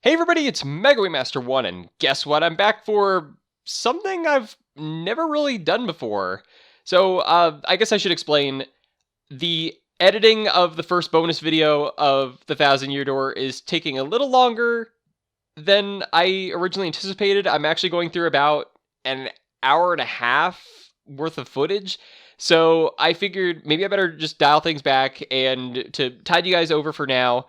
Hey everybody, it's MegaWaymaster1, and guess what? I'm back for something I've never really done before. I guess I should explain. The editing of the first bonus video of the Thousand Year Door is taking a little longer than I originally anticipated. I'm actually going through about an hour and a half worth of footage. So I figured maybe I better just dial things back and to tide you guys over for now,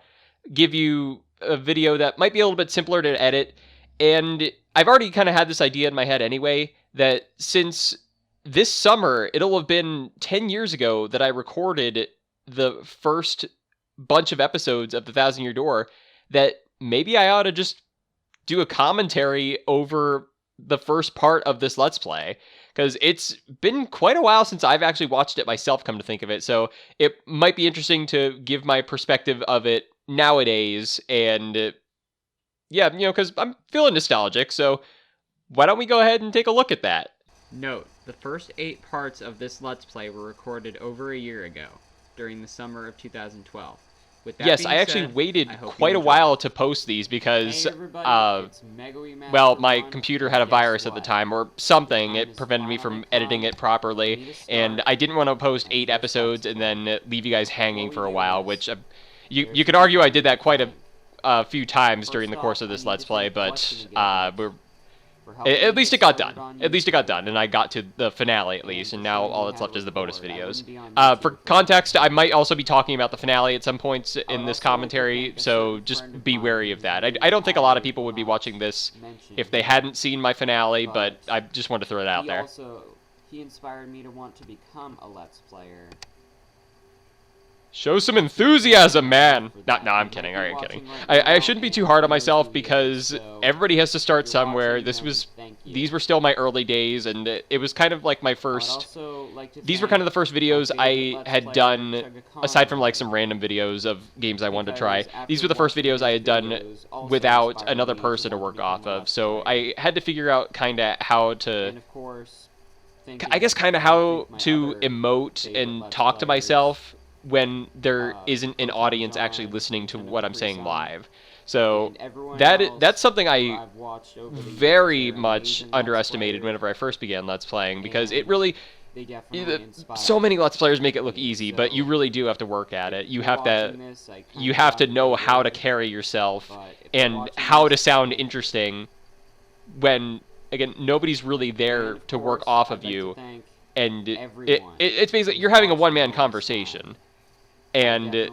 give you a video that might be a little bit simpler to edit. And I've already kind of had this idea in my head anyway, that since this summer, it'll have been 10 years ago that I recorded the first bunch of episodes of The Thousand Year Door, that maybe I ought to just do a commentary over the first part of this Let's Play, because it's been quite a while since I've actually watched it myself, come to think of it. So it might be interesting to give my perspective of it nowadays, and yeah, because I'm feeling nostalgic, so why don't we go ahead and take a look at that? Note, the first 8 parts of this Let's Play were recorded over a year ago, during the summer of 2012. With that Yes, being I actually said, waited I hope quite you a enjoy. while to post these because, Hey everybody, it's well, my MegaWaymaster1, computer had a and virus guess at the what? time, or something. Time It is prevented me from finally editing come. it properly, We need to and start I didn't want to post on 8 this episodes Let's and then leave you guys hanging for a we do while, this, which you there's could argue I something did that quite planned. a few times First during the course off, of I this need Let's to Play, thank but Collection again we're for helping at me least it get got started done. on At least it got YouTube. done, and I got to the finale at least, and now showing all me that's how left to is the bonus record. I videos. wouldn't be on YouTube For for context, I might also be talking about the finale at some points I in would this also like to commentary, thank a so certain just friend of be mine wary whose of that. name I don't think a lot of I people would be will watching this not mention if they here, hadn't seen my finale, but but I just wanted to throw it out there. He inspired me to want to become a Let's Player. Show some enthusiasm, man! No, I'm kidding. Alright, I'm kidding. I shouldn't be too hard on myself because everybody has to start somewhere. These were still my early days, and it was kind of like my first... These were kind of the first videos I had done, aside from like some random videos of games I wanted to try. These were the first videos I had done without another person to work off of, so I had to figure out kind of how to... I guess kind of how to emote and talk to myself when there isn't an audience actually listening to what I'm saying live. So that's something I very much underestimated whenever I first began Let's Playing, because it really... So many Let's Players make it look easy, but you really do have to work at it. You have to know how to carry yourself and how to sound interesting when, again, nobody's really there to work off of you, and it's basically you're having a one-man conversation, and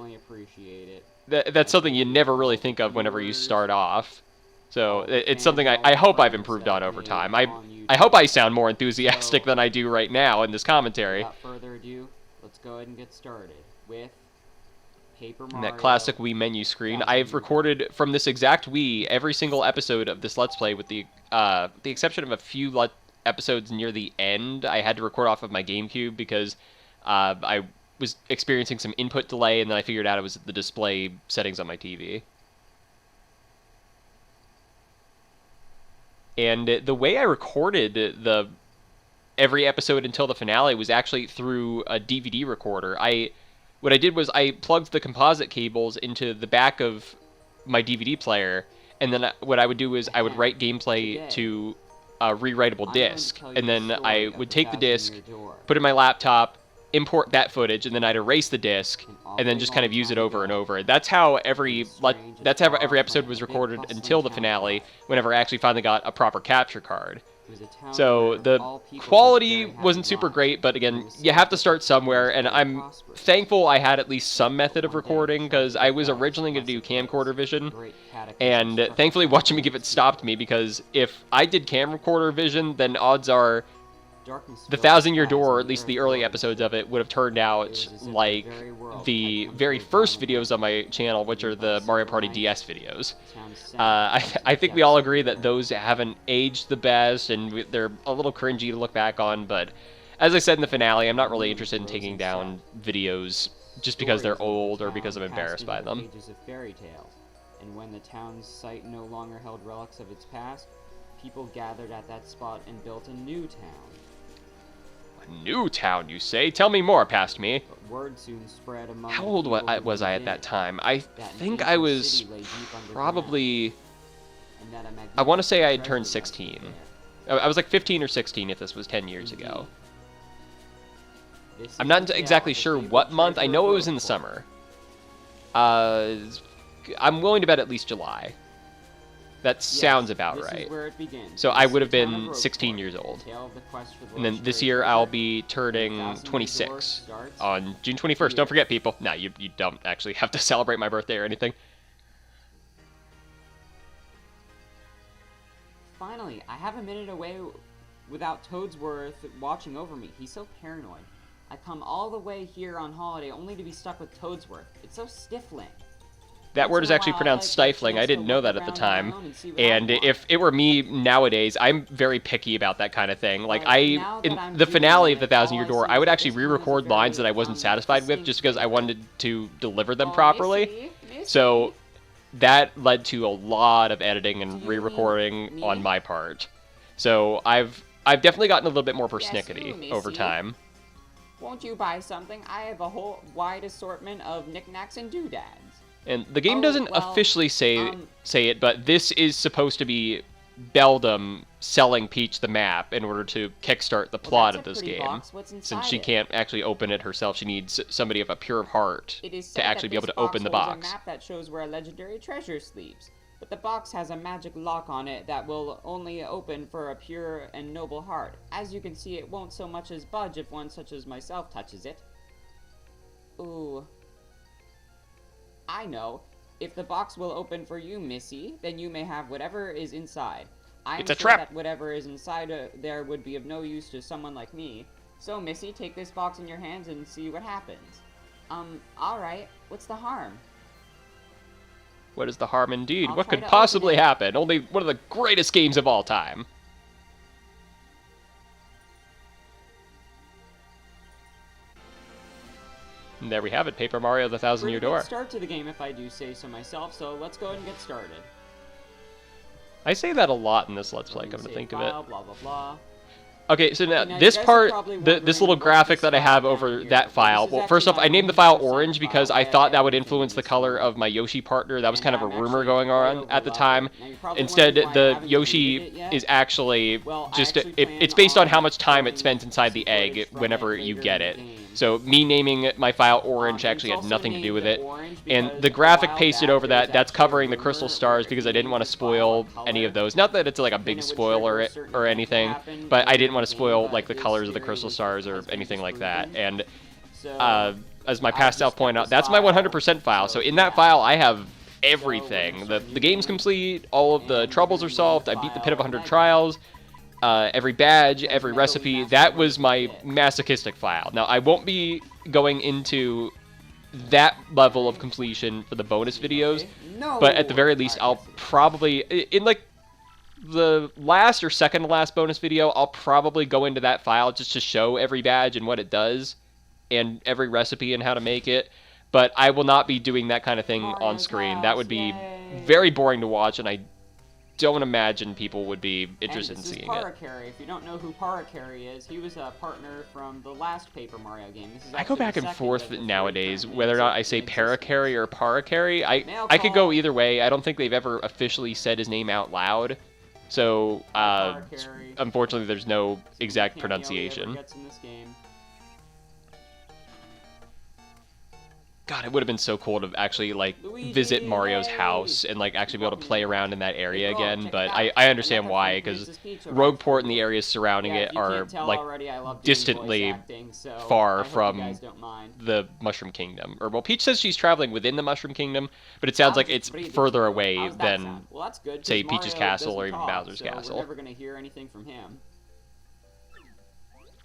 that's something you never really think of whenever you start off. So it's something I hope I've improved on over time. I hope I sound more enthusiastic than I do right now in this commentary. Without further ado, let's go ahead and get started with Paper Mario. And that classic Wii menu screen. I've recorded from this exact Wii every single episode of this Let's Play, with the exception of a few episodes near the end. I had to record off of my GameCube because I was experiencing some input delay, and then I figured out it was the display settings on my TV. And the way I recorded every episode until the finale was actually through a DVD recorder. What I did was I plugged the composite cables into the back of my DVD player, and then what I would do is I would write gameplay to a rewritable disc, and then I would take the disc, put it in my laptop, import that footage, and then I'd erase the disc, and then just kind of use it over and over. That's how every episode was recorded until the finale, whenever I actually finally got a proper capture card. So the quality wasn't super great, but again, you have to start somewhere, and I'm thankful I had at least some method of recording, because I was originally going to do camcorder vision, and thankfully Watching Me Give It stopped me, because if I did camcorder vision, then odds are the Thousand Year Door, or at least the early episodes of it, would have turned out like the very first videos on my channel, which are the Mario Party DS videos. I think we all agree that those haven't aged the best, and they're a little cringy to look back on, but as I said in the finale, I'm not really interested in taking down videos just because they're old or because I'm embarrassed by them. And when the town's site no longer held relics of its past, people gathered at that spot and built a new town. New town, you say? Tell me more, past me. But word soon spread among How old was I at that time? I think I was probably and that a I want to say I had magnificent turned treasure 16. lies there. I was like 15 or 16 if this was 10 years Indeed. ago. This I'm is not the tale exactly of the sure fabled what month. I treasure know of it was in the Roquefort. summer. I'm willing to bet at least July. That sounds about this right. Is where it begins. So in I the would have sea town of been Roquefort, 16 years the old. tale of the quest for the And then this legendary year I'll treasure, be turning 1,000 years war 26 starts on June 21st. here. Don't forget, people. No, you don't actually have to celebrate my birthday or anything. Finally, I have a minute away without Toadsworth watching over me. He's so paranoid. I come all the way here on holiday only to be stuck with Toadsworth. It's so stifling. That word is actually pronounced stifling. I didn't know that at the time. And if it were me nowadays, I'm very picky about that kind of thing. Like, in the finale of The Thousand Year Door, I would actually re-record lines that I wasn't satisfied with just because I wanted to deliver them properly. So that led to a lot of editing and re-recording on my part. So I've definitely gotten a little bit more persnickety over time. Won't you buy something? I have a whole wide assortment of knickknacks and doodads. And the game Oh, doesn't well, officially say it, but this is supposed to be Beldam selling Peach the map in order to kickstart the plot of this game. Since she can't actually open it herself, she needs somebody of a pure heart to actually be able to open the box. A map that shows where a legendary treasure sleeps, but the box has a magic lock on it that will only open for a pure and noble heart. As you can see, it won't so much as budge if one such as myself touches it. Ooh. I know. If the box will open for you, Missy, then you may have whatever is inside. I'm It's a sure trap. that whatever is inside there would be of no use to someone like me. So, Missy, take this box in your hands and see what happens. Alright. What's the harm? What is the harm indeed? I'll What try could to possibly open it. happen? Only one of the greatest games of all time. And there we have it, Paper Mario: The Thousand Year Pretty good Door. start to the game, if I do say so myself, so let's go ahead and get started. I say that a lot in this Let's Play, come to Save think of it. file, blah, blah, blah. Okay, so now now you this guys are part, probably this wondering little what graphic this that I file have down over here. that Well, file. this is Well, actually first off, my I named the file 100% orange because file. I I thought that would everything influence in the this color world. of my Yoshi partner. That was And kind of a I'm rumor actually going quite on at the overwhelmed. time. Now, you're probably Instead, wondering why I the haven't Yoshi deleted it yet. is actually Well, I just actually it's plan based on how on much time it pulling spent inside the some footage egg from whenever it you later get in it. the game. So me naming my file orange It's actually had also nothing to do with named it. orange And because the a graphic while pasted back over there was that, that's actually a covering the crystal rumor stars where because I it didn't want to named the file spoil any color, of those. Not that it's like a then big it would spoiler trigger a certain or event to anything, happen but I later didn't in want the to game, spoil but like the this colors of the theory crystal stars or has been anything like that. disproven. And So, as my I past self just pointed got out, this that's my file, 100% file. So in that yeah. file, I have we're everything. gonna The start the game's using complete. All of the and troubles we're are gonna solved. I name beat the the pit of file 100 Mega. trials. Every badge, Because every Mega was recipe. massive That when was it my hit. masochistic file. Now I won't be going into that level of completion for the bonus videos, No! but at the very least, Alright, I'll yes, probably in like the last or second to last bonus video, I'll probably go into that file just to show every badge and what it does, and every recipe and how to make it. But I will not be doing that kind of thing on Mario's screen. house, That would be yay. very boring to watch, and I don't imagine people would be interested in and this seeing is it. Paracari. If you don't know who Paracari is, he was a partner from the last Paper Mario game. This is I go actually back the and second forth of the three nowadays currently whether or not I say in existence. Paracarry or Paracarry. Mail I could go call. either way. I don't think they've ever officially said his name out loud. So, Paracari. unfortunately, there's no exact Cameo he ever pronunciation. gets in this game. God, it would have been so cool to actually, like, Luigi, visit Mario's yay! house and, like, actually be able to play around in that area Hey, girl, again, check but it out. I understand Another why, from because Princess Peach arrived Rogueport for and the you. areas surrounding Yeah, it if you are, can't tell like, already, I love doing distantly voice acting, so far I hope from you guys don't mind. the Mushroom Kingdom. Or, well, Peach says she's traveling within the Mushroom Kingdom, but it sounds like it's further away How's that than sound? Well, that's good, 'cause say, Peach's Mario Castle doesn't or even talk, Bowser's so Castle. We're never gonna hear anything from him.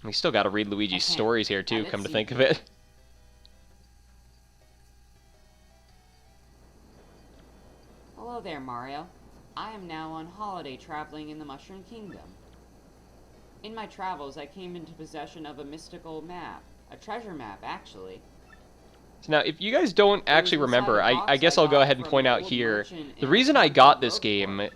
We still got to read Luigi's Okay. stories here, too, let's come to see. think of it. Hello there, Mario. I am now on holiday traveling in the Mushroom Kingdom. In my travels, I came into possession of a mystical map. A treasure map, actually. So now, if you guys don't actually inside remember, a I box guess I I'll go got ahead and from point an out old here, merchant the in reason I Roquefort. got this game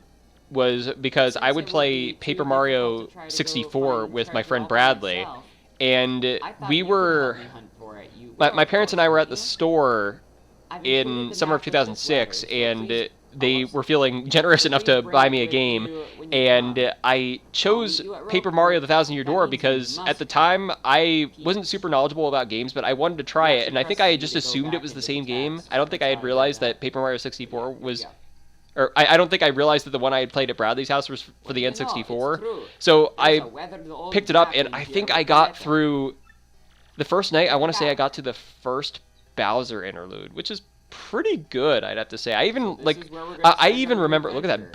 was because I Since would it play be Paper too Mario difficult to try to go 64 find with my treasure friend all by Bradley, myself, and I thought we you could were... help me hunt for it. You My will, parents of and I course, were at won't the you? store I've included in the summer of map with this 2006, letter, so and please they were feeling generous enough to buy me a game, and I chose Paper Mario: The Thousand Year Door because at the time I wasn't super knowledgeable about games, but I wanted to try it, and I think I had just assumed it was the same game. I don't think I had realized that Paper Mario 64 was... Or I don't think I realized that the one I had played at Bradley's house was for the N64. So I picked it up, and I think I got through... The first night, I want to say I got to the first Bowser interlude, which is pretty good, I'd have to say. I even, like... I even remember... Look at that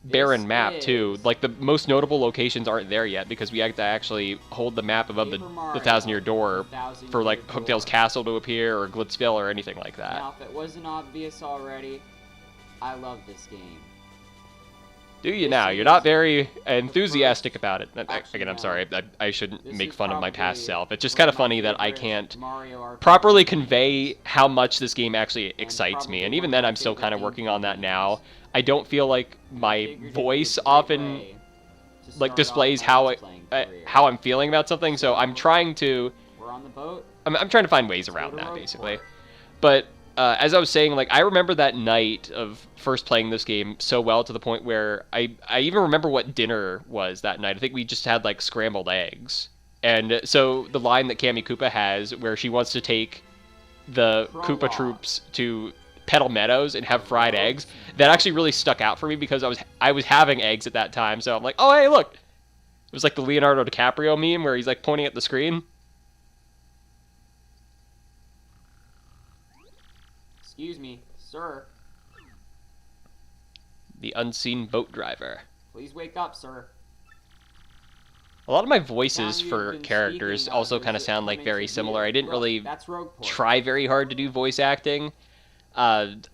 barren map, too. Like, the most notable locations aren't there yet, because we have to actually hold the map above the Thousand Year Door for, like, Hooktail's Castle to appear, or Glitzville, or anything like that. Now, if it wasn't obvious already... I love this game. Do you now? You're not very enthusiastic about it. Again, I'm sorry. I shouldn't make fun of my past self. It's just kind of funny that I can't properly convey how much this game actually excites me. And even then, I'm still kind of working on that now. I don't feel like my voice often like displays how I'm feeling about something. So I'm trying to... We're on the boat. I'm trying to find ways around that, basically. But... as I was saying, like, I remember that night of first playing this game so well to the point where I even remember what dinner was that night. I think we just had, like, scrambled eggs. And so the line that Cammy Koopa has where she wants to take the Koopa troops to Petal Meadows and have fried eggs, that actually really stuck out for me because I was having eggs at that time. So I'm like, oh, hey, look. It was like the Leonardo DiCaprio meme where he's, like, pointing at the screen. Excuse me, sir. The unseen boat driver. Please wake up, sir. A lot of my voices for characters also kind of sound like very similar. I didn't really try very hard to do voice acting. I've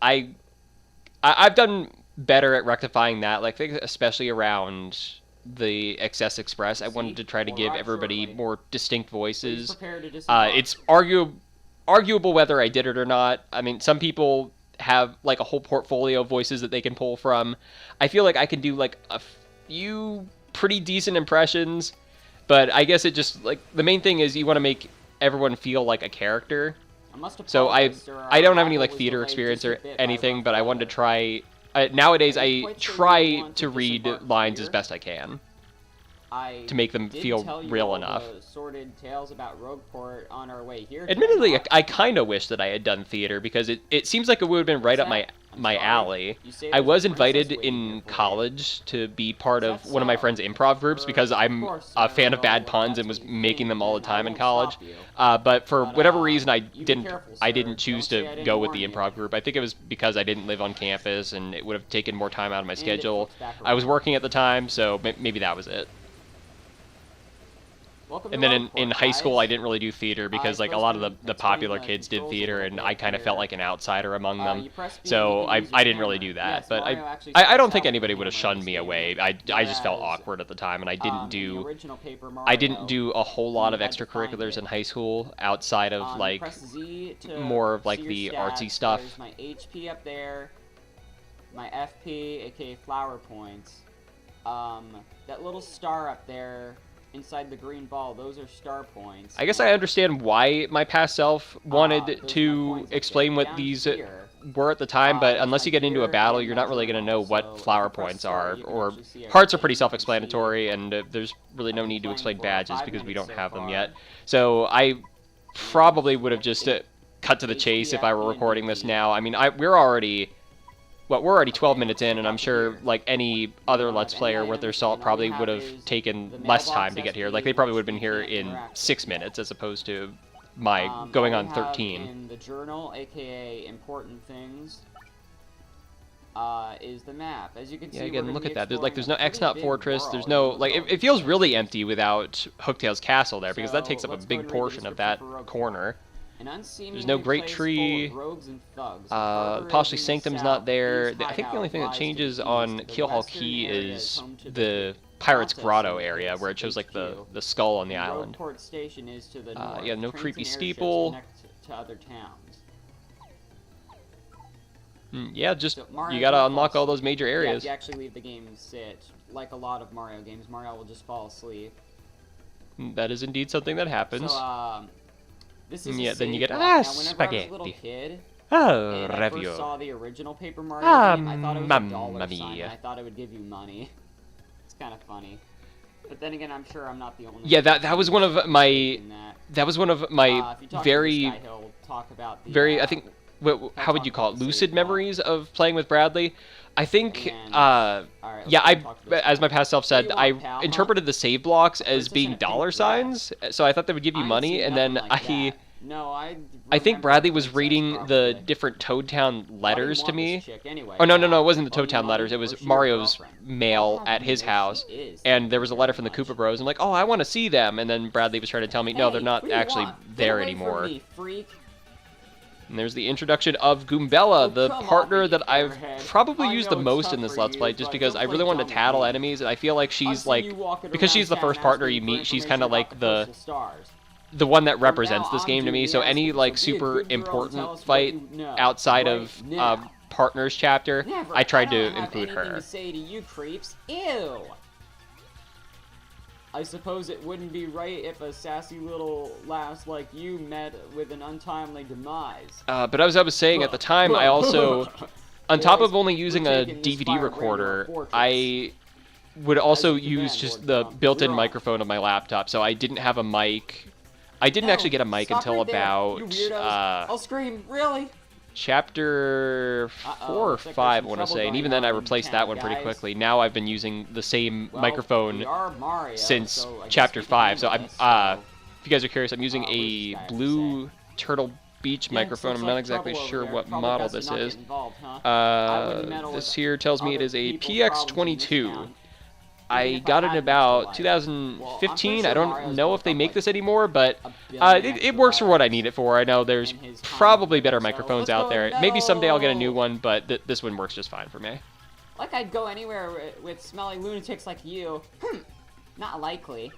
done better at rectifying that, like especially around the Excess Express. I wanted to try to give everybody more distinct voices. It's arguable whether I did it or not. I mean, some people have like a whole portfolio of voices that they can pull from. I feel like I can do like a few pretty decent impressions, but I guess it just like the main thing is you want to make everyone feel like a character. So I don't have any like theater experience or anything, but I wanted to try. Nowadays I try to read lines as best I can to make them feel real enough. Sordid tales about Rogueport on our way here. Admittedly, I kind of wish that I had done theater because it seems like it would have been right up my alley. I was invited in college to be part of one of my friend's improv groups because I'm a fan of bad puns and was making them all the time in college. But for whatever reason, I didn't choose to go with the improv group. I think it was because I didn't live on campus and it would have taken more time out of my schedule. I was working at the time, so maybe that was it. And then in high school, I didn't really do theater because like a lot of the popular kids did theater, and I kind of felt like an outsider among them. So I didn't really do that. But I don't think anybody would have shunned me away. I just felt awkward at the time, and I didn't do a whole lot of extracurriculars in high school outside of like more of like the artsy stuff. There's my HP up there, my FP, aka flower points. That little star up there. Inside the green ball, those are star points. I guess I understand why my past self wanted to explain what these were at the time, but unless you get into a battle, you're not really going to know what flower points are. Or hearts are pretty self-explanatory, and there's really no need to explain badges because we don't have them yet. So I probably would have just cut to the chase if I were recording this now. I mean, we're already 12 minutes in, and I'm sure like any other Let's Player worth their salt probably would have taken less time to get here. Like they probably would have been here in 6 minutes as opposed to my going on 13. In the journal, aka important things, is the map. As you can see, again, look at that. There's no X-Knot Fortress. There's no like it feels really empty without Hooktail's Castle there because that takes up a big portion of that corner. There's no Great Tree. Possibly Sanctum's not there. I think the only thing that changes on Keelhaul Key is the Pirate's Grotto area, where it shows like the skull on the island. Yeah, no creepy steeple. Yeah, just you gotta unlock all those major areas. Yeah, if you actually leave the game sit, like a lot of Mario games, Mario will just fall asleep. That is indeed something that happens. So, this is then you get now, whenever spaghetti. I was a little kid, Oh, And I first Revio. saw the original Paper Mario game, I thought it was a Mamma dollar sign, mia. and I thought it would give you money. It's kind of funny. But then again, I'm sure I'm not the only Yeah, that was one of my in that. that was one of my If you talk very to this guy, he'll talk about the, very I think how would you call it, lucid memories of playing with Bradley. I think And, alright, let's yeah, go talk to this as guy. my past self said, What do you want, I pal, huh? interpreted the save blocks as Princess in being a pink dollar dress. signs, so I thought they would give you I ain't money, seen and nothing then like that. No, I think remember Bradley a was princess, reading the probably. different Toad Town Why do you letters to want me. this chick anyway? Oh no, it wasn't the Oh, Toad Town money? letters. It Or was she your Mario's girlfriend? mail I'll have at you his know she house, is. and there was a Thank you letter very from the much. Koopa Bros. I'm like, oh, I want to see them, and then Bradley was trying to tell me, no, they're Hey, not what do you actually want? Get there away anymore. From me, freak. And there's the introduction of Goombella, Oh, the come partner off, that you I've airhead. probably I used know the it's most tough in this for Let's you, Play, just but because don't I play really wanted dumb to with tattle me. enemies, and I feel like I've she's seen like, you walking because she's the around first town partner asking you for meet, she's information kind of about like the the Postal Stars. one that From represents now this on, game to me. Judy So any asking, like so be a super good girl and tell important us what fight you know, outside right of now. partners chapter, Never. I tried to don't have include anything her. to say to you creeps. Ew. I suppose it wouldn't be right if a sassy little lass like you met with an untimely demise. But as I was saying at the time, I also, on top of only using a taking this DVD fire brand recorder, to our fortress. I would also As you use command, just Lord the Trump. built-in You're on. microphone of my laptop, so I didn't have a mic. I didn't No, actually get a mic stop until right there, about you weirdos. I'll scream, really? chapter 4 or looks like there's 5, I some want to trouble say, and going even then I on in replaced town, that one pretty guys. quickly. Now I've been using the same Well, microphone we are Mario, since so I guess chapter we can 5. So handle I'm, this, so- if you guys are curious, I'm using what does this a guy have to blue Turtle Beach Yeah, microphone. looks I'm like not exactly trouble over sure there. what Probably model best to this not get is. involved, huh? I wouldn't meddle This with here tells me it other is a people's problems in this PX22. town. I Even if got it I in had about much to like. Well, I'm 2015. pretty I sure don't Mario's know built if they up make like this anymore, but a billion it extra works for what I letters need it for. I know there's in his probably comic better book, so microphones let's out go there. Maybe someday I'll get a new metal. one, but this one works just fine for me. Like I'd go anywhere with smelly lunatics like you. Not likely.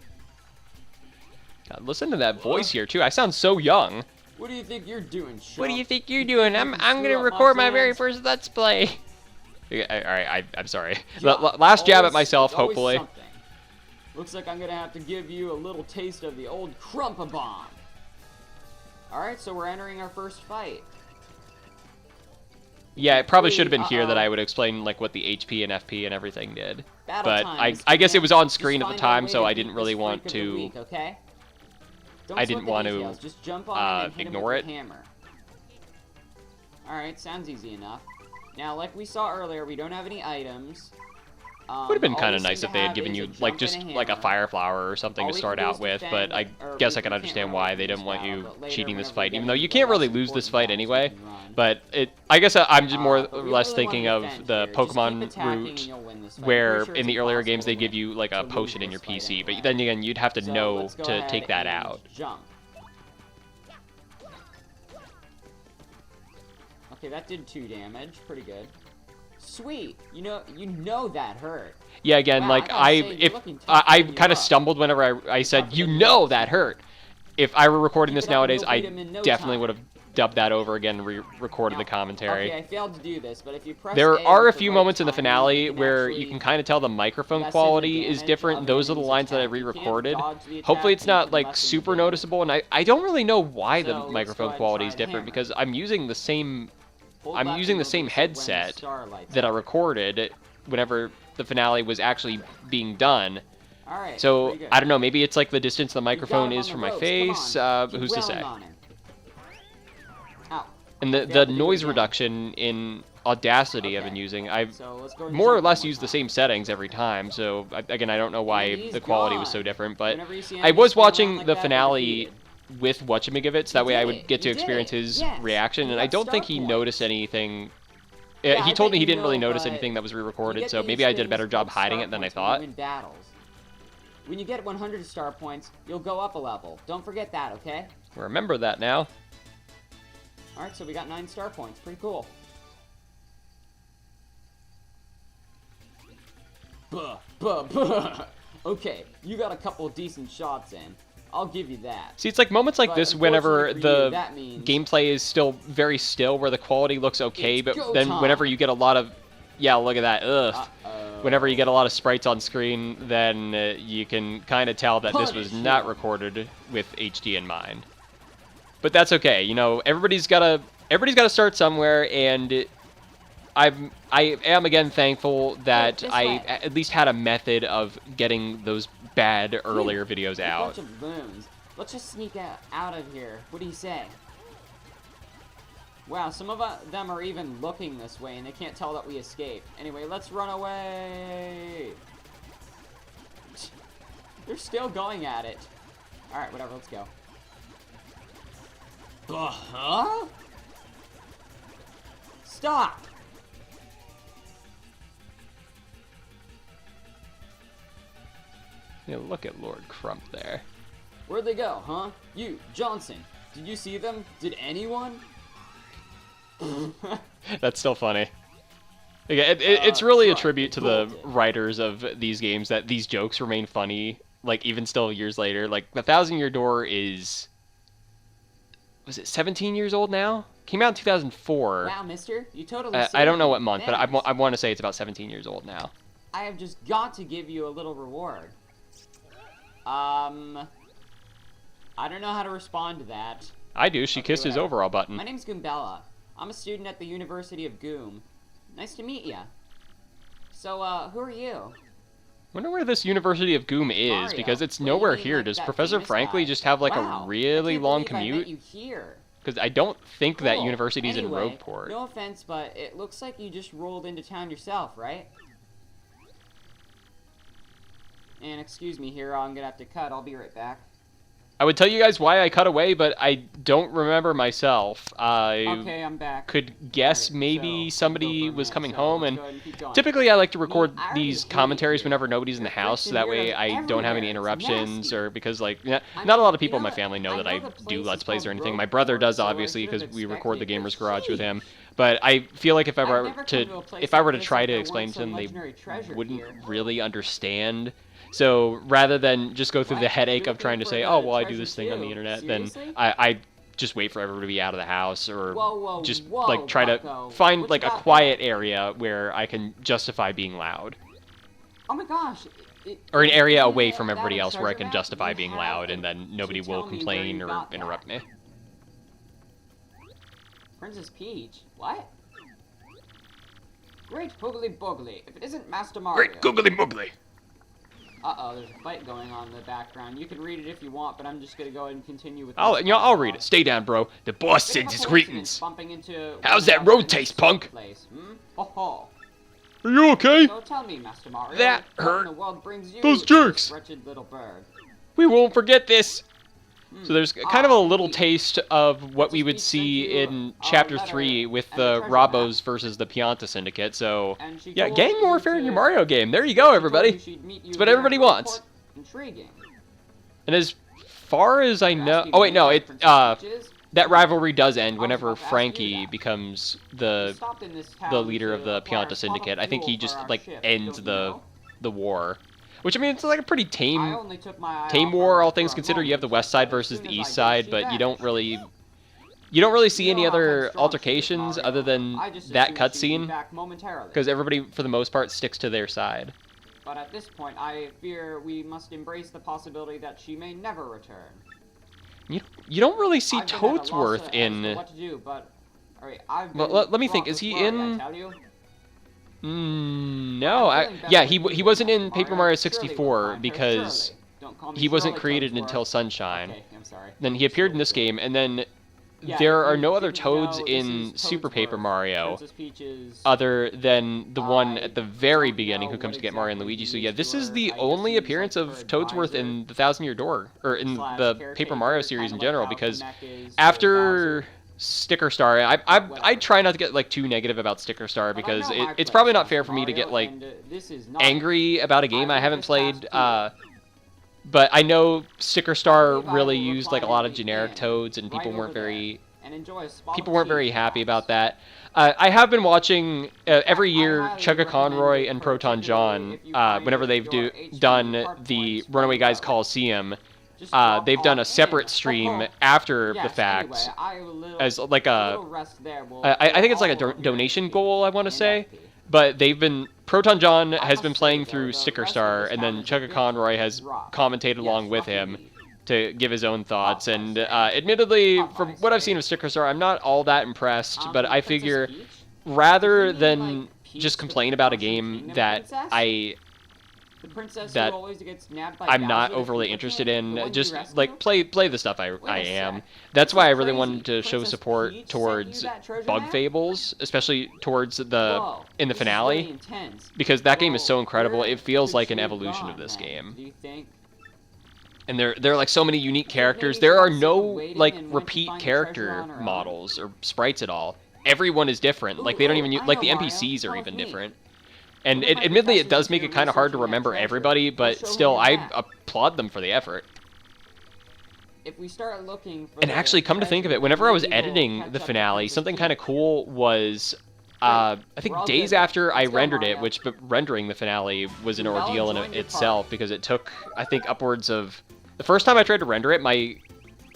God, listen to that voice here too. I sound so young. What do you think you're doing, Chump? What do you think you're You doing? think I'm you can gonna screw up record my plans? very first Let's Play. Okay, all right, I'm sorry. Yeah, Last jab at always- myself, it's always hopefully. something. Looks like I'm gonna have to give you a little taste of the old Crumpa Bomb. Alright, so we're entering our first fight. Yeah, it probably should have been here that Uh-oh. I would explain like what the HP and FP and everything did. Battle But time, I Mr. guess it Man. was on Just screen at the find a time, way so to I beat didn't really this want freak of the to. week, okay? Don't I sweat didn't the want to, details, just jump on him and hit ignore him with it. the hammer. Alright, sounds easy enough. Now, like we saw earlier, we don't have any items. Would have been All kind we of nice seem if to they had have given is you a jump like and just like a hammer. fire flower or something All to we start can do out is with, defend, but I or guess we I can can't understand really why do they this didn't want now, you but later cheating this whenever we fight, get even though into you the can't really less lose this important fight boss, we anyway. can run. But I guess I'm just more But we or don't less really thinking wanna of defend the here. Just keep Pokemon attacking and route, you'll win this fight. where Pretty sure in it's the earlier impossible games they to give win- you like a to lose potion in this your fight PC, but anyway. then again you'd have to So know let's go to ahead take that and out. Jump. Okay, that did 2 damage. Pretty good. Sweet. You know that hurt. Yeah, again, Wow, like I gotta say, you're looking tougher I than you kind are. of stumbled whenever I said tougher you than you know are. that hurt. If I were recording Keep this it up and nowadays, you'll I beat him in no definitely time. would have dubbed that over again and recorded Now, the commentary. Okay, I failed to do this, but if you press There A are a with the few right moments in the timing, finale you can where you actually can kind of tell the microphone lessen the quality is damage different. of Those are the enemy's lines that I attack. You can't re-recorded. dodge the Hopefully attack, it's but you not can like lessen the super damage. noticeable, and I don't really know why the So, let's microphone go ahead and quality try is the different hammer. because I'm using the same Hold I'm back using and the same release it when the headset star lights that I up. recorded whenever the finale was actually being done. All right, So pretty good. I don't know, maybe it's like the distance the You've got microphone him is on from the my ropes. face. Come on. Keep Who's to railing say? on him. Ow. And the Failed to do noise it again. reduction in Audacity I've been Okay. using, I've So let's go and more or jump less one more used the time. same settings every time. So again, I don't know And why he's the quality was so gone. different, but Whenever you see I enemies was spin around watching like the that, you're finale defeated. with Whatchamagivits. That You way I did would it. get to You did experience it. his Yes. reaction, You and I got don't star think he points. noticed anything. Yeah, He I told bet me he you didn't really know, notice but anything that was you re-recorded, get so these maybe I did a things better job called hiding star it than I points when you thought. win battles. When you get 100 star points, you'll go up a level. Don't forget that, okay? Remember that now. Alright, so we got 9 star points. Pretty cool. Buh. Okay, you got a couple decent shots in. I'll give you that. See, it's like moments like But this whenever unfortunately for you, the that means gameplay is still very still, where the quality looks okay, it's but go then time. whenever you get a lot of, yeah, look at that, ugh. Uh-oh. Whenever you get a lot of sprites on screen, then you can kind of tell that this was Punish not him. recorded with HD in mind. But that's okay, you know, everybody's gotta everybody's got to start somewhere, and I am again thankful that This I way. at least had a method of getting those bad earlier videos A out. bunch of loons. Let's just sneak out of here. What do you say? Wow, some of them are even looking this way, and they can't tell that we escaped. Anyway, let's run away. They're still going at it. Alright, whatever, let's go. Uh-huh? Stop! Yeah, look at Lord Crump there. Where'd they go, huh? You, Johnson. Did you see them? Did anyone? That's still funny. It's really a Crump, tribute to the bolted. writers of these games that these jokes remain funny, like, even still years later. Like, The Thousand Year Door is... Was it 17 years old now? Came out in 2004. Wow, mister, you totally I don't saved know me. what month, but Thanks. I want to say it's about 17 years old now. I have just got to give you a little reward. I don't know how to respond to that. I do. She Okay, kissed his whatever. overall button. My name's Goombella. I'm a student at the University of Goom. Nice to meet ya. So, who are you? Wonder where this University of Goom is, Mario. because it's What do you nowhere mean, here. like Does that Professor famous Frankly guy? just have, like, Wow, a really I can't long believe I met commute? you here. Because I don't think that Cool. university's in Anyway, Rogueport. No offense, but it looks like you just rolled into town yourself, right? And excuse me here, I'm gonna have to cut. I'll be right back. I would tell you guys why I cut away, but I don't remember myself. I Okay, I'm back. could guess Alright, maybe so, somebody let's go for a was minute, coming so home, let's and go ahead and keep going. typically I like to record I already these hate commentaries you. whenever nobody's in the You're house, so freaking that way weirdos I don't have any everywhere. It's interruptions, nasty. or because, like, not I a lot mean, of people in my that- family know that I the do place Let's is Plays or called anything. My brother Rogueport, does, so I obviously, should have because we expected record the it. Gamers But Garage with gee, him. But I feel like if I I've were never to come to a place if I were like to this try if to there explain weren't to them, some they legendary treasure wouldn't here. really understand. So rather than just go through the What? headache You're of trying to looking say, for oh, the well, I do treasure this thing on the too? internet, Seriously? then I just wait for everybody to be out of the house, or Whoa, just whoa, like try bucko. to find What like you a got quiet there? area where I can justify being loud, Oh my gosh. or an area isn't away it from that everybody a else where I treasure can map? justify You being have loud, it. and then You nobody should will tell me where complain you or got that. interrupt me. Princess Peach? What? Great Hoogly Boogly. If it isn't Master Mario. googly moogly. Uh-oh, there's a fight going on in the background. You can read it if you want, but I'm just gonna go ahead and continue with I'll this I'll read it. dialogue. Stay down, bro. The boss Bit of sends a his coincidence greetings. bumping into How's one that another road in this taste, punk? place, Hmm? Ho ho. Are you okay? So tell me, Master Mario, That what hurt. in the world brings you Those to jerks. this wretched little bird? We won't forget this. So there's kind of a little indeed. taste of what we Princess would Peach see sent you in a Chapter letter 3 with and a the treasure Robos versus the Pianta Syndicate. So, And she yeah, told gang you warfare in to- your Mario game. There you she go, told everybody. you she'd meet you It's what here everybody at wants. Rogueport. Intriguing. And as far as I You're know... asking Oh, me wait, no. what It Princess Peach is? that rivalry does end I was whenever about to ask you Frankie that. becomes We the stopped in this the town leader of to the acquire Pianta a Syndicate. pot of I think he fuel just, for our like, ship, ends don't you the know? war. Which, I mean, it's like a pretty I tame... only took my eye Tame off War, her all for things a considered. You have the moment, west side but as versus soon the as I east did, side, she but you don't vanished. really... You don't really see You any know how other strong she is, altercations Mario. other than I just that assumed she'd be cutscene, back momentarily. because everybody, for the most part, sticks to their side. But at this point, I fear we must embrace the possibility that she may never return. You don't really see I've been at a loss Toadsworth as to in... what to do, but alright, I've Well, been let me think, fraught is he with worry, in- I tell you. No, I'm feeling yeah, better he with you, he wasn't in Master Paper Mario. Mario Surely we'll 64 find her, because surely. Don't call me he wasn't Shirley created Toadsworth. until Sunshine. Okay, I'm sorry. Then he appeared in this Surely. game, and then Yeah, there if are you no other didn't Toads know, in this is Super Paper Toadsworth, Mario Princess Peach's other than the one I at the very don't beginning know who comes what to get Mario and exactly Luigi. he So is yeah, this to is her. the I guess only he's, appearance like, of her Toadsworth advisor in the Thousand Year Door, or in slash the caretaker, Paper Mario series in kinda like general, how because Kamek is to after Bowser. Sticker Star, I Whatever. try not to get like too negative about Sticker Star But I because know my it's place, probably not Master fair for me to Mario, get like and, this is not angry about a game I will haven't just ask played. you. But I know Sticker Star believe I really will used like a recline lot of in the generic inn, Toads, and right people weren't over there, very and enjoy a spot people of weren't tea, very happy perhaps. about that. I have been watching every I year highly Chugga recommend Conroy it, and Proton particularly John, if you find whenever they've your HP done heart the points Runaway very Guys low. Coliseum. Just drop They've done a off separate in. stream Oh, after yes, the fact, anyway, I will as like a a little rest there will I think it's like a all of your donation HP goal, I want to and say. FP. But they've been Proton John I has must been say, playing though, through the Sticker rest of Star, this and town then is a Chugga bit Conroy has rough. commentated Yes, along with rough him. indeed. to give his own thoughts. And admittedly, from what I've seen of Sticker Star, I'm not all that impressed. But I figure rather than just complain about a game that The princess that who always gets nabbed by I'm not Bowser overly with interested the in, one you just rescue? like play the stuff I a am. sec. That's why I This is really crazy. wanted to show Princess support Peach sent towards you that treasure Bug map? Fables, especially towards the Whoa, in the this is finale, really intense. because that game is so Well, incredible. where It feels could like an you have evolution of gone, this then? game. Do you think? And there are like so many unique characters. maybe There you are got sick no of waiting like and went to repeat find the treasure character on her own? models or sprites at all. Everyone is different. Like they don't even use, I like know, the Mario. NPCs are Come even with me. different. And One of my admittedly, it professors does is make here it kind of hard to researching that remember treasure. everybody, We'll but show him still, the I map. applaud them for the effort. If we start looking for And the actually, come to think of treasure, it, whenever I was maybe we'll editing catch the up to finale, Princess something Peach. kind of cool was, I think We're all days good. after I Let's go, rendered it, Mario. which rendering the finale was an Well, ordeal in join your itself party. because it took, I think, upwards of... The first time I tried to render it, my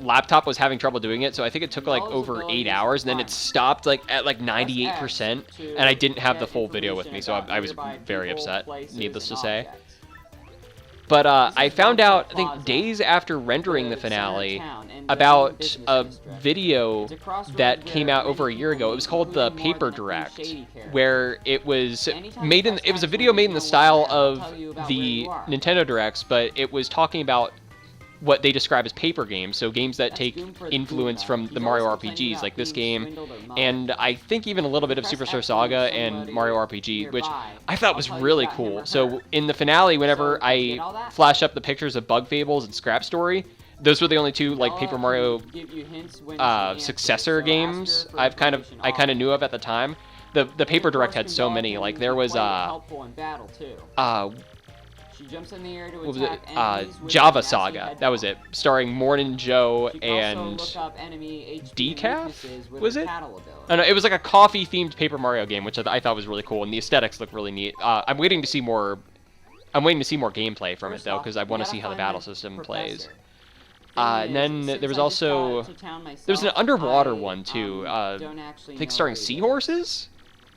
laptop was having trouble doing it, so I think it took like over 8 hours, and then it stopped like at like 98%, and I didn't have the full video with me, so I was very upset, needless to say. But I found out, I think days after rendering the finale, about a video that came out over a year ago. It was called the Paper Direct, where it was made in, it was a video made in the style of the Nintendo Directs, but it was talking about what they describe as paper games, so games that take influence from the Mario RPGs, like this game, and I think even a little bit of Superstar Saga and Mario RPG, which I thought was really cool. So in the finale, whenever I flash up the pictures of Bug Fables and Scrap Story, those were the only two like Paper Mario successor games I kind of knew of at the time. The Paper Direct had so many. Like there was She jumps in the air to what was it? attack enemies with Java massive Saga. head That was it. bombs. Starring Morning Joe She can also and look up enemy HP Decaf? weaknesses with Was her it? paddle ability. I know, it was like a coffee-themed Paper Mario game, which I thought was really cool, and the aesthetics look really neat. I'm waiting to see more. I'm waiting to see more gameplay from it though, because I want to see how the battle system plays. And then there was also there was an underwater one too. I think starring seahorses,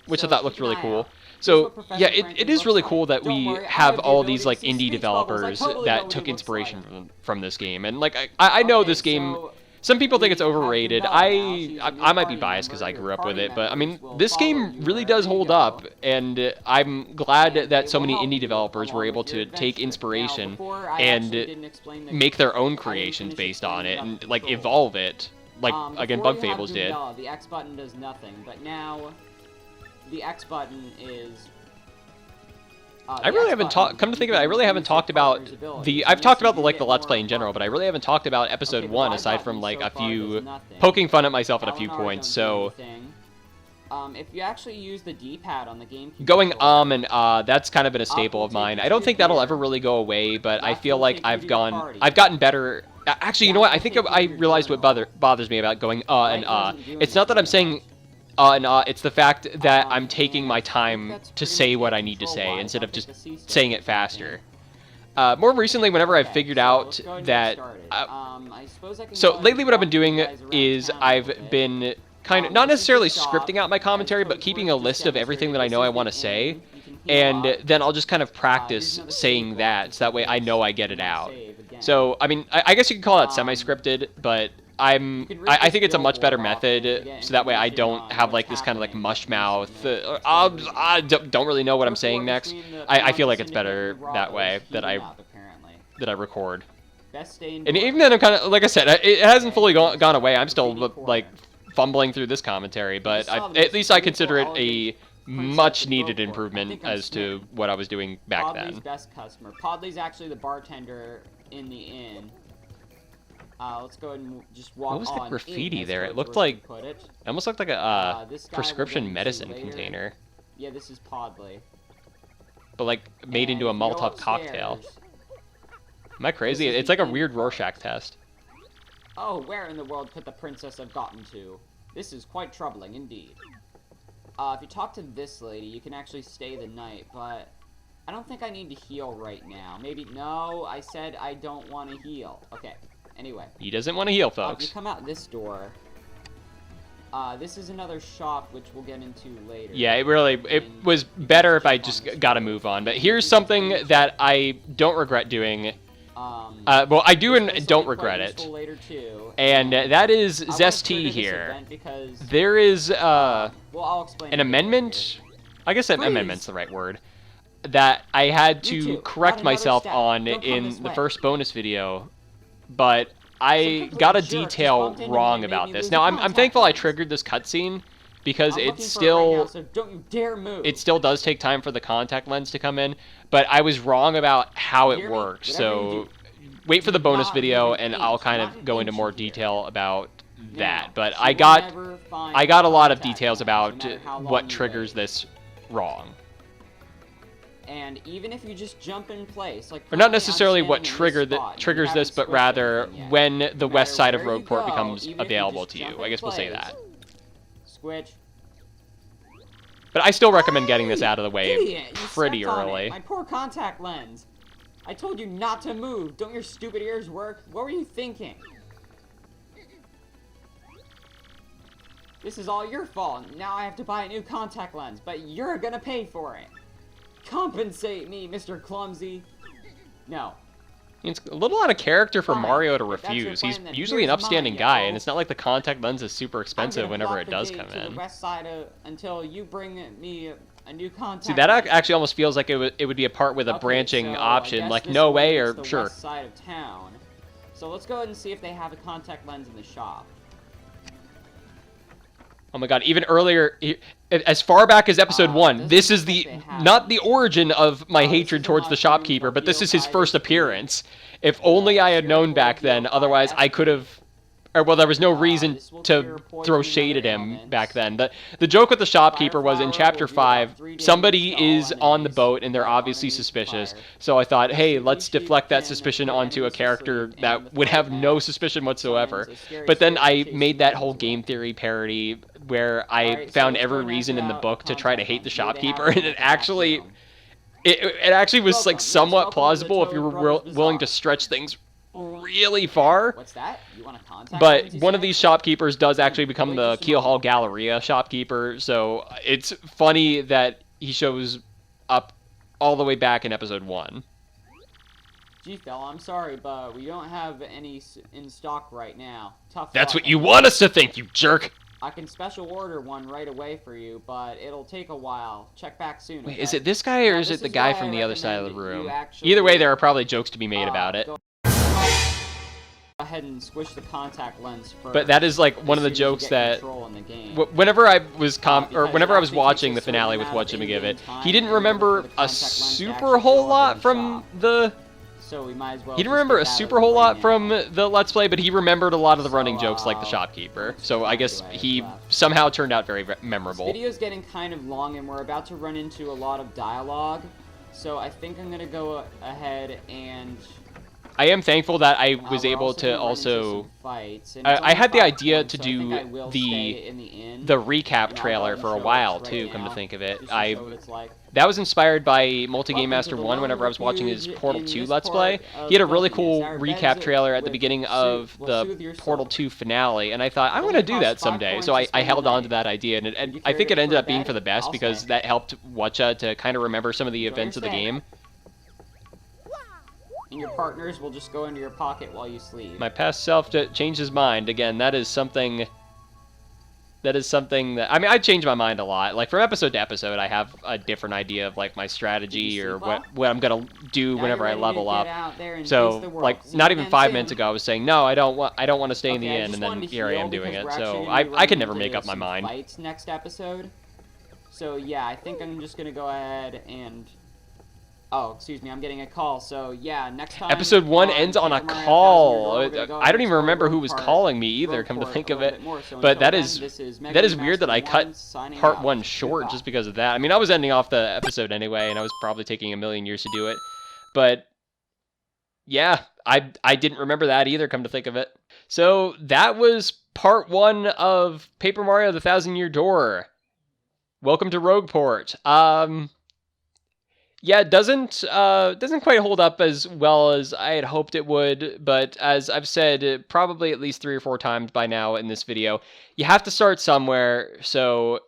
which I thought looked really cool. So yeah, it is really cool that we have all these like indie developers that took inspiration from this game, and like I know this game. Some people think it's overrated. I might be biased because I grew up with it, but I mean this game really does hold up, and I'm glad that so many indie developers were able to take inspiration and make their own creations based on it and like evolve it, like again Bug Fables did. The X button does nothing, but now the X button is. I really haven't talked. Come to think of it, I really haven't talked about the. I've talked about the Let's Play in general, but I really haven't talked about episode 1 aside from like a few poking fun at myself at a few points. So if you actually use the D-pad on the GameCube, going and that's kind of been a staple of mine. I don't think that'll ever really go away, but I feel like I've gotten better. Actually, you know what? I think I realized what bothers me about going and It's not that I'm saying it's the fact that I'm taking my time to say what I need to say instead of just saying it faster. More recently, whenever I've figured out that... so lately what I've been doing is I've been kind of, not necessarily scripting out my commentary, but keeping a list of everything that I know I want to say, and then I'll just kind of practice saying that, so that way I know I get it out. So, I mean, I guess you could call that semi-scripted, but I think it's a much better method, so that way I don't have like this kind of like mush mouth. I don't really know what I'm saying next. I feel like it's better that way that I record. And even then, I'm kind of like I said, it hasn't fully gone away. I'm still like fumbling through this commentary, but at least I consider it a much needed improvement as to what I was doing back then. Podley's best customer. Podley's actually the bartender in the inn. Let's go ahead and just walk on. What was the graffiti in, there? It Toad's looked where like he put it. it almost looked like a This guy we'll prescription get into medicine later. container, Yeah, this is Podley. but like made into a And if you go Molotov cocktail. upstairs- Am I crazy? This is It's like a the weird inn. Rorschach test. Oh, where in the world could the princess have gotten to? This is quite troubling indeed. If you talk to this lady, you can actually stay the night, but I don't think I need to heal right now. Maybe, no, I said I don't want to heal. Okay, anyway. He doesn't want to heal, If you folks. come out this door, this is another shop, which we'll get into later. Yeah, it was better if I just got to move on. But here's something that I don't regret doing. Well, I do this and will also don't be quite regret it. useful later too, And that is I wanna Zest trigger T this here. event because, There is well, I'll explain an it a bit later. amendment. I guess an Freeze! amendment's the right word. That I had You to two, correct not another myself step. on Don't come in this the way. first bonus video, but I Some complete got a jerk just detail bumped into me wrong and made about me this. lose Now the I'm contact thankful I lens. triggered this cutscene because I'm it looking for it right still now, so don't you dare move. it still does take time for the contact lens to come in, but I was wrong about how it Hear me? works. Whatever you So do, wait for the do bonus not video move an and I'll inch, kind not of an go into inch more in here. detail about that. Now, But she I will got never find I got a lot of contact details lens, about no matter how long what you triggers wait. this wrong. And even if you just jump in place, like Or not currently I'm necessarily what standing in this spot, and you triggers this, haven't but switched rather anything yet. when No the west matter side of where you Rogueport go, becomes even if available just to you. jump I in guess we'll say place, that. Switch. But I still recommend getting this out of the way Idiot, you pretty stepped on it. early. My poor contact lens. I told you not to move. Don't your stupid ears work? What were you thinking? This is all your fault. Now I have to buy a new contact lens, but you're gonna pay for it. Compensate me, Mr. Clumsy. No. It's a little out of character for Fine. Mario to If that's your refuse. He's plan, then usually an here's upstanding mine, guy, yo. and it's not like the contact lens is super I'm expensive gonna whenever block it the does gate come to the in. west side until you bring me a new contact See, that lens. actually almost feels like it would be a part with a Okay, branching so I option, guess like this no one way is or the sure. west side of town. So let's go ahead and see if they have a contact lens in the shop. Oh my god, even earlier, as far back as episode 1, doesn't this look is like the, they have not the origin of my this hatred is a towards the mod shopkeeper, from but this is his Torpedo first Fighter 2. appearance. If only I had known back then, otherwise I could have, or well, there was no reason this will to cure poison throw and shade other at him ailments. back then. The joke with the shopkeeper was in Fireflower chapter will do 5, about 3 damage somebody to all is on the enemies boat and they're that obviously aren't immune to suspicious, fire. so I thought, hey, This let's leaf deflect that can suspicion put onto a enemies to character sleep, that and the would have threat no map suspicion whatsoever. summons a scary But then spirit to I chase made you that guys whole away. game theory parody where I Alright, so found let's go every and reason check in the out book to try to contact hate the lens. Do they have shopkeeper, one and in it the back actually room? it actually was Welcome, like yes, somewhat welcome to the plausible if you Toad were Brothers willing to Bazaar. stretch things really far. What's that? You want a contact But lens, you one of say? these shopkeepers does actually become Wait the just a Keel Hall moment. Galleria shopkeeper, so it's funny that he shows up all the way back in episode 1. Gee, fella, I'm sorry, but we don't have any in stock right now. Tough That's luck, what you I guess. want us to think, you jerk! I can special order one right away for you, but it'll take a while. Check back soon. Wait, okay? is it this guy or Now, is this it the is guy why from I the other side of the recommend room? you actually, Either way, there are probably jokes to be made about it. Go ahead and squish the contact lens first. But that is like one as of the soon as you jokes get that control in the game. whenever I was because whenever I was it actually watching takes the a certain finale with amount What of Jimmy Give It, in-game time he didn't in order for remember the a contact lens to super actually whole show up in lot the from shop. the. So we might as well He didn't just remember get a that super out of whole the way lot now. from the Let's Play, but he remembered a lot of the running So, jokes like the shopkeeper. let's So I find guess who I have he left. somehow turned out very This memorable. video's getting kind of long and we're about to run into a lot of dialogue. So I think I'm gonna go ahead and I am thankful that I was we're able also to gonna run into also some fights, and I it's only had the 5 idea p.m., to so I think do I will the stay in the inn. recap And I'll go trailer and for a show while it too. right Come to now, think of it, just to I show what it's like. that was inspired by Multi Game Welcome to Master the 1 Lone whenever I was watching his Refuge Portal in 2 this Let's part Play. of He had a really Filthiness. cool Our recap beds trailer at the with beginning soothe- of will the soothe your Portal soul. 2 finale, and I thought I'm Only gonna do costs that 5 someday. coins So to I spend held the on to night. that idea, and You I think carried it it ended for up being bed? for the best I'll because stay. that helped Watcha to kind of remember some of the Enjoy your events of the stay. game. And your partners will just go into your pocket while you sleep. My past self changed his mind again. That is something. That is something that I mean I change my mind a lot. Like from episode to episode, I have a different idea of like my strategy or sleep well? what I'm gonna do Now whenever you're I ready to level get up. out there and face So the world. like See not you even again 5 soon. minutes ago, I was saying no, I don't want to stay in the Okay, I inn, just and then wanted to here I heal am doing because it. we're So actually gonna be I can running never into make up my some mind. Fights next episode. So yeah, I think I'm just gonna go ahead and. Oh, excuse me, I'm getting a call. So yeah, next time. Episode 1 ends on a Paper Mario call. 1000 Year Door, we're gonna go I ahead don't and even explore remember who Rogue was Park- calling me either. Rogue Come to Port think a of little it, bit more. So but until that then, is this is Mega that is Man weird that I Master cut 1 signing part out. 1 short Goodbye. just because of that. I mean, I was ending off the episode anyway, and I was probably taking a million years to do it, but yeah, I didn't remember that either. Come to think of it, so that was part 1 of Paper Mario: The Thousand Year Door. Welcome to Rogueport. Yeah, it doesn't quite hold up as well as I had hoped it would, but as I've said probably at least 3 or 4 times by now in this video, you have to start somewhere. So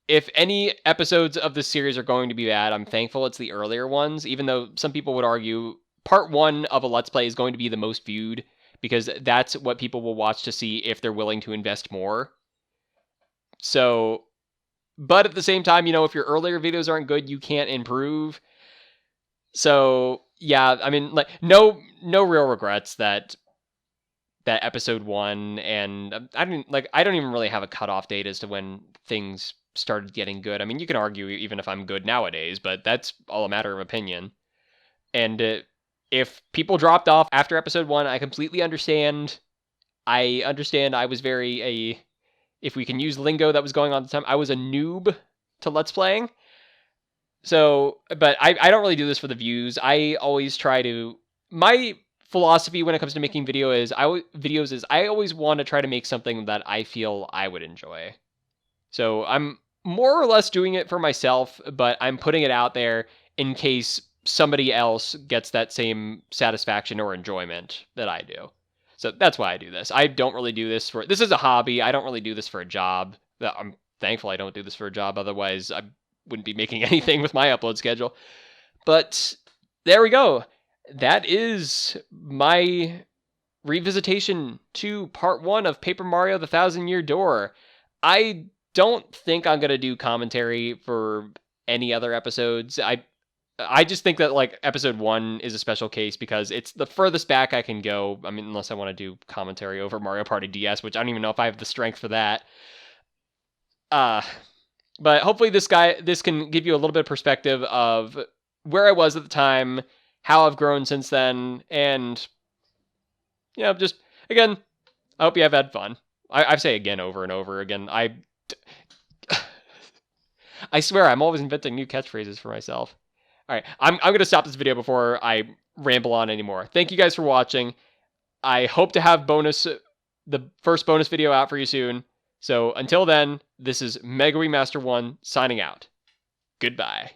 if any episodes of this series are going to be bad, I'm thankful it's the earlier ones, even though some people would argue part 1 of a Let's Play is going to be the most viewed, because that's what people will watch to see if they're willing to invest more. So, but at the same time, if your earlier videos aren't good, you can't improve. So, yeah, I mean, like, no real regrets that episode 1, and I don't even really have a cutoff date as to when things started getting good. I mean, you can argue even if I'm good nowadays, but that's all a matter of opinion. And if people dropped off after episode 1, I completely understand. I understand I was if we can use lingo that was going on at the time, I was a noob to Let's Playing. So, but I don't really do this for the views. I always try to, my philosophy when it comes to making videos is I always want to try to make something that I feel I would enjoy. So I'm more or less doing it for myself, but I'm putting it out there in case somebody else gets that same satisfaction or enjoyment that I do. So that's why I do this. I don't really do this this is a hobby. I don't really do this for a job. I'm thankful I don't do this for a job. Otherwise, I wouldn't be making anything with my upload schedule. But there we go. That is my revisitation to part 1 of Paper Mario: The Thousand Year Door. I don't think I'm going to do commentary for any other episodes. I just think that, like, episode 1 is a special case because it's the furthest back I can go. I mean, unless I want to do commentary over Mario Party DS, which I don't even know if I have the strength for that. But hopefully this can give you a little bit of perspective of where I was at the time, how I've grown since then, and, just, again, I hope you have had fun. I say again over and over again. I swear I'm always inventing new catchphrases for myself. All right, I'm going to stop this video before I ramble on anymore. Thank you guys for watching. I hope to have the first bonus video out for you soon. So until then, this is Mega Remaster 1 signing out. Goodbye.